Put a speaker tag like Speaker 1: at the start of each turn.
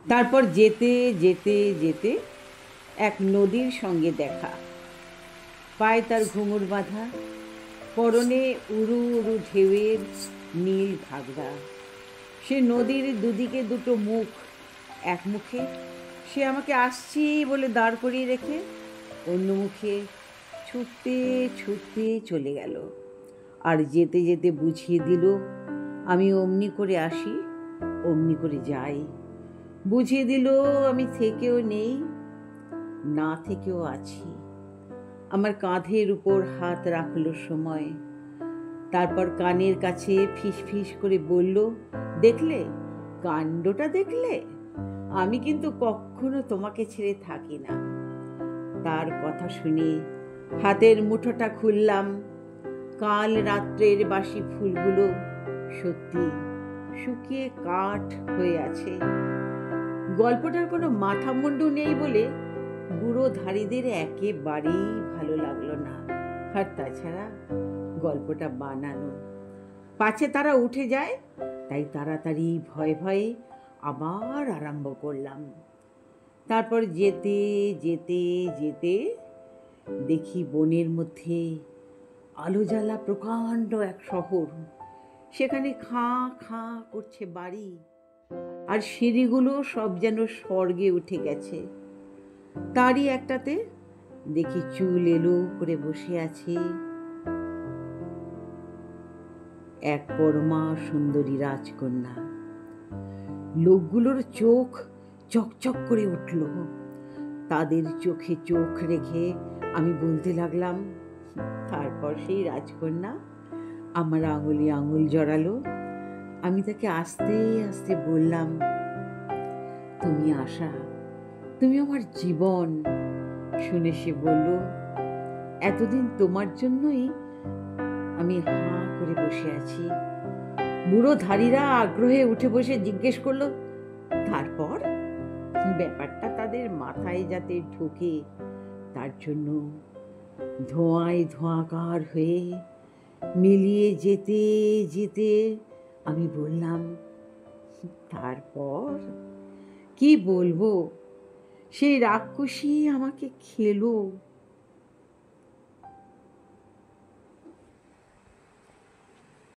Speaker 1: তারপর যেতে যেতে যেতে এক নদীর সঙ্গে দেখা। পায়ে তার ঘুঙুর বাঁধা, পরনে উড়ু উড়ু ঢেউয়ের নীল ঘাগরা। সে নদীর দুদিকে দুটো মুখ। এক মুখে সে আমাকে আসছি বলে দাঁড় করিয়ে রেখে অন্য মুখে ছুটতে ছুটতে চলে গেল। আর যেতে যেতে বুঝিয়ে দিল, আমি অমনি করে আসি, অমনি করে যাই। বুঝিয়ে দিল, আমি থেকেও নেই, না থেকেও আছি। আমার কাঁধের উপর হাত রাখলো সময়, তারপর কানের কাছে ফিস ফিস করে বলল, দেখলে, কাণ্ডটা দেখলে? আমি কিন্তু কখনো তোমাকে ছেড়ে থাকি না। তার কথা শুনে হাতের মুঠোটা খুললাম। কাল রাত্রের বাসি ফুলগুলো সত্যি শুকিয়ে কাঠ হয়ে আছে। গল্পটার কোনো মাথা মুন্ডু নেই বলে বুড়ো ধারীদের একেবারেই ভালো লাগলো না। আর তাছাড়া গল্পটা বানানো, পাছে তারা উঠে যায়, তাই তাড়াতাড়ি ভয়ে ভয়ে আবার আরম্ভ করলাম। তারপর যেতে যেতে যেতে দেখি বনের মধ্যে আলো জ্বালা প্রকাণ্ড এক শহর। সেখানে খাঁ খাঁ করছে বাড়ি, আর সিঁড়িগুলো সব যেন স্বর্গে উঠে গেছে। তারই একটাতে দেখি চুল এলো করে বসে আছে এক পরমা সুন্দরী রাজকন্যা। লোকগুলোর চোখ চকচক করে উঠল। তাদের চোখে চোখ রেখে আমি বলতে লাগলাম। তারপর সেই রাজকন্যা আমার আঙুলে আঙুল জড়ালো। আমি তাকে আস্তে আস্তে বললাম, তুমি আশা, তুমি আমার জীবন। শুনে সে বলল, এতদিন তোমার জন্যই আমি হাঁ করে বসে আছি। বুড়ো ধারীরা আগ্রহে উঠে বসে জিজ্ঞেস করলো, তারপর? ব্যাপারটা তাদের মাথায় যাতে ঢোকে তার জন্য ধোঁয়ায় ধোঁয়াকার হয়ে মিলিয়ে যেতে যেতে আমি বললাম, তারপর কি বলবো? সেই রাক্ষসী আমাকে খেলো।